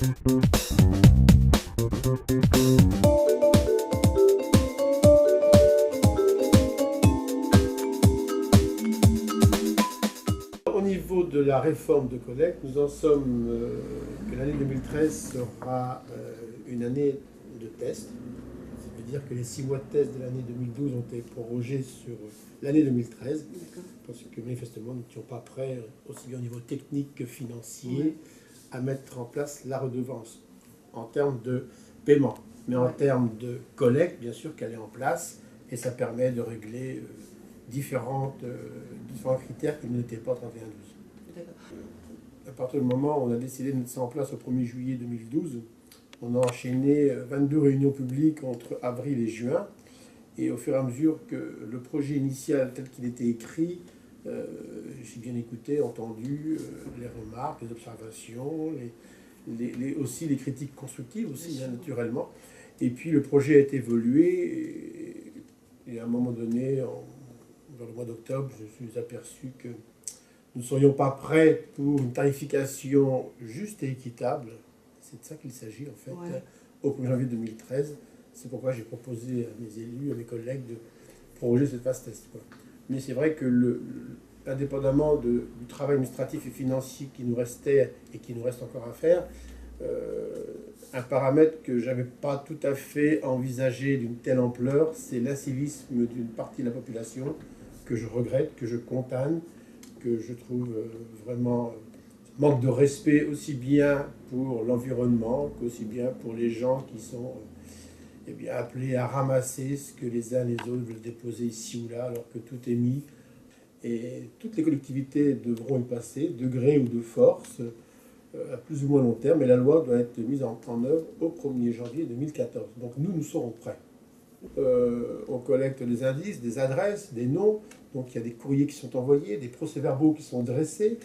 Au niveau de la réforme de collecte, nous en sommes que l'année 2013 sera une année de test. Ça veut dire que les 6 mois de test de l'année 2012 ont été prorogés sur l'année 2013, parce que manifestement nous n'étions pas prêts, aussi bien au niveau technique que financier, à mettre en place la redevance en termes de paiement. Mais en termes de collecte, bien sûr qu'elle est en place, et ça permet de régler différents critères qui n'étaient pas en 31-12. À partir du moment où on a décidé de mettre ça en place au 1er juillet 2012, on a enchaîné 22 réunions publiques entre avril et juin. Et au fur et à mesure que le projet initial tel qu'il était écrit, j'ai bien écouté, entendu les remarques, les observations, aussi les critiques constructives aussi, hein, naturellement. Et puis le projet a été évolué et à un moment donné, vers le mois d'octobre, je me suis aperçu que nous ne serions pas prêts pour une tarification juste et équitable. C'est de ça qu'il s'agit en fait, au 1er janvier 2013. C'est pourquoi j'ai proposé à mes élus, à mes collègues de proroger cette phase test. Mais c'est vrai que indépendamment du travail administratif et financier qui nous restait et qui nous reste encore à faire, un paramètre que je n'avais pas tout à fait envisagé d'une telle ampleur, c'est l'incivisme d'une partie de la population que je regrette, que je condamne, que je trouve vraiment manque de respect aussi bien pour l'environnement qu'aussi bien pour les gens qui sont appelés à ramasser ce que les uns et les autres veulent déposer ici ou là alors que tout est mis. Et toutes les collectivités devront y passer, de gré ou de force, à plus ou moins long terme, et la loi doit être mise en œuvre au 1er janvier 2014. Donc nous serons prêts. On collecte des indices, des adresses, des noms, donc il y a des courriers qui sont envoyés, des procès-verbaux qui sont dressés,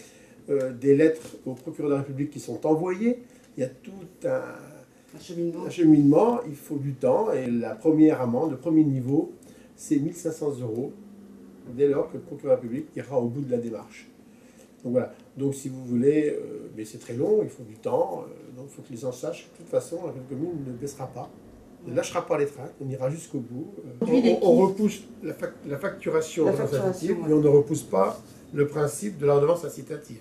des lettres au procureur de la République qui sont envoyées. Il y a tout un cheminement, il faut du temps, et la première amende, le premier niveau, c'est 1 500 € dès lors que le procureur de la République ira au bout de la démarche. Donc voilà, donc si vous voulez, mais c'est très long, il faut du temps, donc il faut que les gens sachent que de toute façon, la commune ne baissera pas, ne lâchera pas les trains, on ira jusqu'au bout. On repousse la facturation incitative, mais on ne repousse pas le principe de la redevance incitative.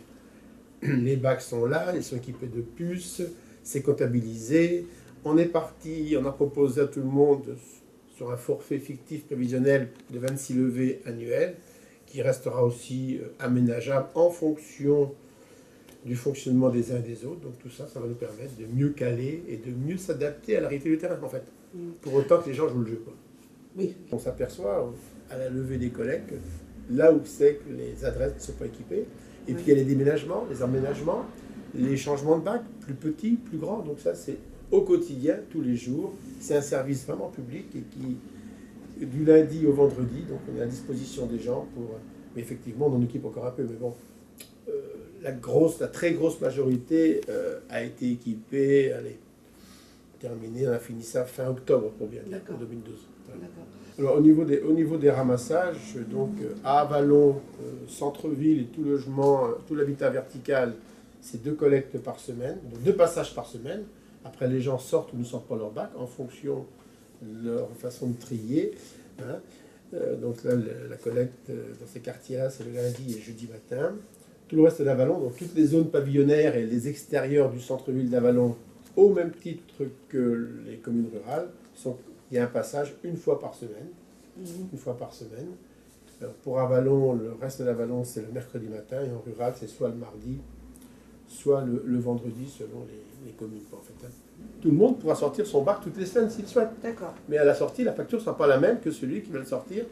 Les bacs sont là, ils sont équipés de puces, c'est comptabilisé. On est parti, on a proposé à tout le monde sur un forfait fictif prévisionnel de 26 levées annuelles, qui restera aussi aménageable en fonction du fonctionnement des uns et des autres. Donc tout ça, ça va nous permettre de mieux caler et de mieux s'adapter à la réalité du terrain, en fait. Pour autant que les gens jouent le jeu, quoi. Oui. On s'aperçoit à la levée des collectes, là où c'est que les adresses ne sont pas équipées. Et puis il y a les déménagements, les emménagements, les changements de bac, plus petits, plus grands. Donc ça, c'est au quotidien, tous les jours. C'est un service vraiment public et qui, du lundi au vendredi, donc on est à disposition des gens pour... Mais effectivement, on en équipe encore un peu, mais bon, la très grosse majorité a été équipée, allez, terminée, on a fini ça fin octobre, pour bien dire, en 2012. Voilà. Alors au niveau des ramassages, donc à Avallon, centre-ville et tout logement, tout l'habitat vertical, c'est 2 collectes par semaine, donc 2 passages par semaine. Après, les gens sortent ou ne sortent pas leur bac en fonction de leur façon de trier. Hein. Donc là, la collecte dans ces quartiers-là, c'est le lundi et jeudi matin. Tout le reste d'Avallon, donc toutes les zones pavillonnaires et les extérieurs du centre-ville d'Avallon, au même titre que les communes rurales, il y a un passage une fois par semaine. Une fois par semaine. Alors pour Avallon, le reste de l'Avallon, c'est le mercredi matin, et en rural, c'est soit le mardi, soit le vendredi, selon les communes. En fait, hein. Tout le monde pourra sortir son bac toutes les semaines s'il souhaite. D'accord. Mais à la sortie, la facture ne sera pas la même que celui qui va le sortir,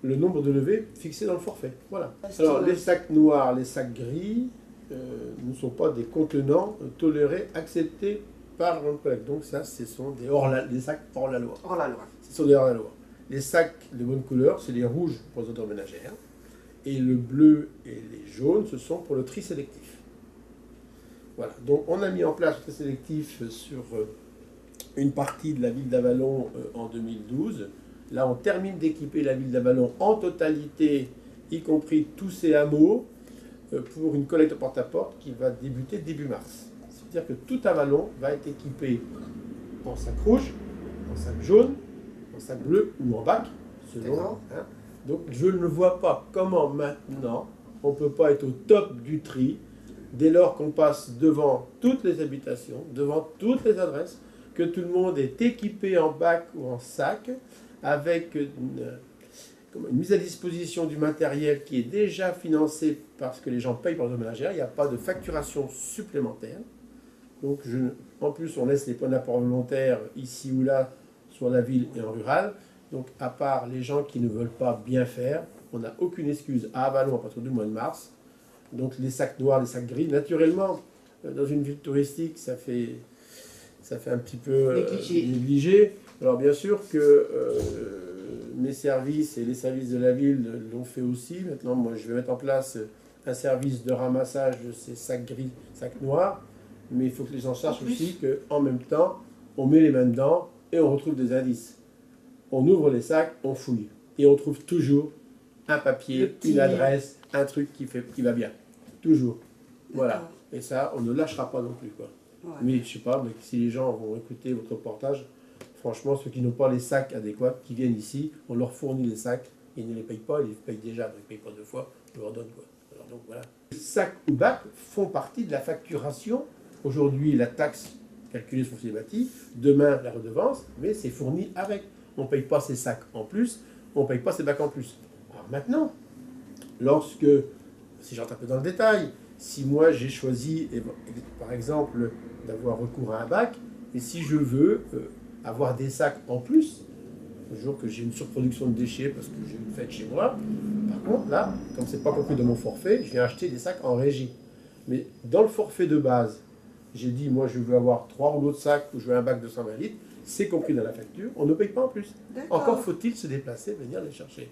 le nombre de levées fixé dans le forfait. Voilà. Alors les sacs noirs, les sacs gris ne sont pas des contenants tolérés, acceptés par le collecte. Donc ça, ce sont des sacs hors la loi. Hors la loi. Ce sont des hors la loi. Les sacs de bonne couleur, c'est les rouges pour les odeurs ménagères. Et le bleu et les jaunes, ce sont pour le tri sélectif. Voilà. Donc on a mis en place le tri sélectif sur une partie de la ville d'Avallon en 2012. Là, on termine d'équiper la ville d'Avallon en totalité, y compris tous ses hameaux, pour une collecte porte-à-porte qui va débuter début mars. C'est-à-dire que tout avalon va être équipé en sac rouge, en sac jaune, en sac bleu ou en bac, selon. Hein. Donc je ne vois pas comment maintenant on ne peut pas être au top du tri dès lors qu'on passe devant toutes les habitations, devant toutes les adresses, que tout le monde est équipé en bac ou en sac, avec une mise à disposition du matériel qui est déjà financé parce que les gens payent par le ménagère. Il n'y a pas de facturation supplémentaire. Donc en plus, on laisse les points d'apport volontaires ici ou là, sur la ville et en rural. Donc à part les gens qui ne veulent pas bien faire, on n'a aucune excuse à Avallon à partir du mois de mars. Donc les sacs noirs, les sacs gris, naturellement, dans une ville touristique, ça fait un petit peu négligé. Alors bien sûr que mes services et les services de la ville l'ont fait aussi. Maintenant, moi, je vais mettre en place un service de ramassage de ces sacs gris, sacs noirs. Mais il faut que les gens sachent aussi qu'en même temps, on met les mains dedans et on retrouve des indices. On ouvre les sacs, on fouille. Et on trouve toujours un papier, une adresse, un truc qui va bien. Toujours. Voilà. Et ça, on ne lâchera pas non plus, quoi. Ouais. Mais je sais pas, mais si les gens vont écouter votre reportage, franchement, ceux qui n'ont pas les sacs adéquats, qui viennent ici, on leur fournit les sacs, ils ne les payent pas, ils les payent déjà, ils ne payent pas 2 fois, on leur donne, quoi. Alors donc voilà. Les sacs ou bacs font partie de la facturation. Aujourd'hui, la taxe calculée sur les bâtis, demain la redevance, mais c'est fourni avec. On ne paye pas ces sacs en plus, on ne paye pas ces bacs en plus. Alors maintenant, lorsque, si j'entre un peu dans le détail, si moi j'ai choisi, par exemple, d'avoir recours à un bac, et si je veux avoir des sacs en plus, le jour que j'ai une surproduction de déchets parce que j'ai une fête chez moi, par contre là, comme c'est pas compris dans mon forfait, je viens acheter des sacs en régie. Mais dans le forfait de base, j'ai dit, moi je veux avoir 3 rouleaux de sacs ou je veux un bac de 120 litres, c'est compris dans la facture, on ne paye pas en plus. Encore faut-il se déplacer, venir les chercher.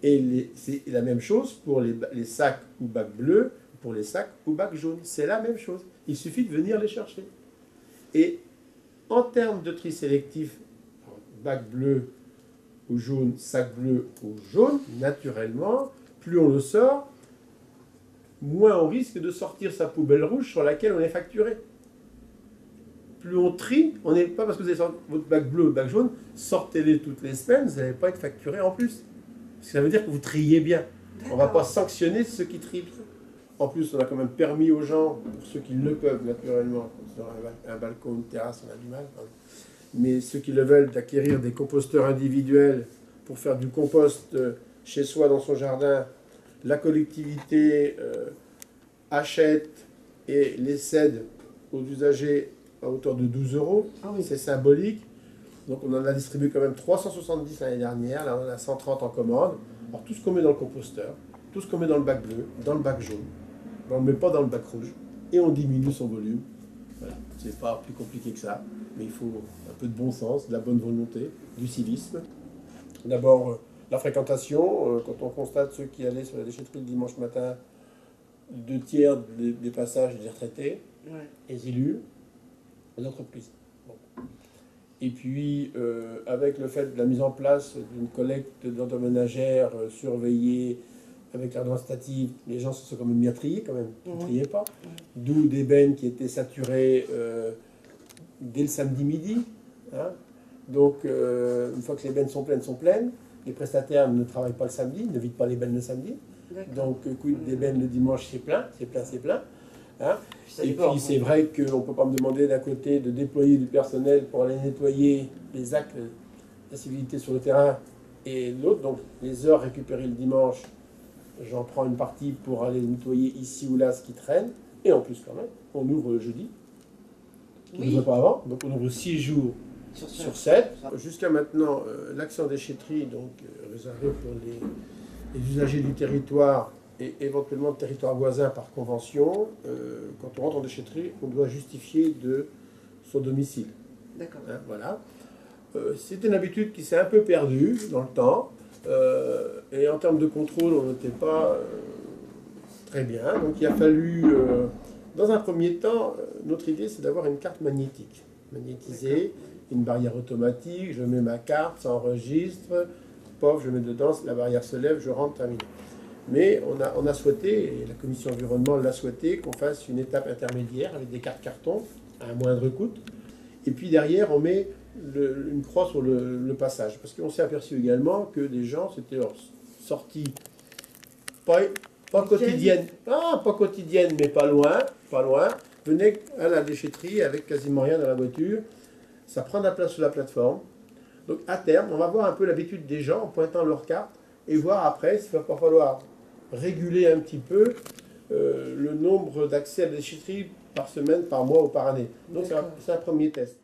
Et c'est la même chose pour les sacs ou bacs bleus, pour les sacs ou bacs jaunes. C'est la même chose. Il suffit de venir les chercher. Et en termes de tri sélectif, bac bleu ou jaune, sac bleu ou jaune, naturellement, plus on le sort, moins on risque de sortir sa poubelle rouge sur laquelle on est facturé. Plus on trie, on n'est pas parce que vous avez sorti votre bac bleu ou bac jaune, sortez-les toutes les semaines, vous n'allez pas être facturé en plus. Parce que ça veut dire que vous triez bien. On ne va pas sanctionner ceux qui trient bien. En plus, on a quand même permis aux gens, pour ceux qui le peuvent naturellement, sur un balcon, une terrasse, on a du mal, mais ceux qui le veulent, d'acquérir des composteurs individuels pour faire du compost chez soi dans son jardin. La collectivité achète et les cède aux usagers à hauteur de 12 €. Ah oui. C'est symbolique. Donc on en a distribué quand même 370 l'année dernière. Là, on en a 130 en commande. Alors tout ce qu'on met dans le composteur, tout ce qu'on met dans le bac bleu, dans le bac jaune, on ne le met pas dans le bac rouge. Et on diminue son volume. Voilà. C'est pas plus compliqué que ça. Mais il faut un peu de bon sens, de la bonne volonté, du civisme. D'abord, la fréquentation. Quand on constate ceux qui allaient sur la déchetterie le dimanche matin, 2 tiers des passages des retraités, les élus, les entreprises. Bon. Et puis, avec le fait de la mise en place d'une collecte d'ordures ménagères surveillée avec l'ordonnance stative, les gens se sont quand même mis à trier, quand même. Ils ne triaient pas. D'où des bennes qui étaient saturées dès le samedi midi. Hein. Donc, une fois que les bennes sont pleines. Les prestataires ne travaillent pas le samedi, ne vident pas les bennes le samedi. Donc, quid des bennes le dimanche, c'est plein. Hein. Et puis c'est vrai qu'on ne peut pas me demander d'un côté de déployer du personnel pour aller nettoyer les actes d'incivilité sur le terrain et l'autre, donc les heures récupérées le dimanche, j'en prends une partie pour aller nettoyer ici ou là ce qui traîne, et en plus quand même, on ouvre le jeudi, on n'ouvre pas avant, donc on ouvre 6 jours sur 7. Jusqu'à maintenant, l'accès en déchetterie, donc réservé pour les usagers du territoire, et éventuellement de territoire voisin par convention, quand on rentre en déchetterie, on doit justifier de son domicile. D'accord. Hein, voilà. C'est une habitude qui s'est un peu perdue dans le temps, et en termes de contrôle, on n'était pas très bien. Donc il a fallu, dans un premier temps, notre idée c'est d'avoir une carte magnétisée, une barrière automatique, je mets ma carte, ça enregistre, pof, je mets dedans, la barrière se lève, je rentre, terminé. Mais on a souhaité, et la commission environnement l'a souhaité, qu'on fasse une étape intermédiaire avec des cartes carton à un moindre coût. Et puis derrière, on met une croix sur le passage. Parce qu'on s'est aperçu également que des gens, c'était leur sortie pas quotidienne, pas quotidienne, mais pas loin, venaient à la déchetterie avec quasiment rien dans la voiture. Ça prend de la place sur la plateforme. Donc à terme, on va voir un peu l'habitude des gens en pointant leur carte et voir après s'il va pas falloir réguler un petit peu le nombre d'accès à la déchetterie par semaine, par mois ou par année. Donc c'est un premier test.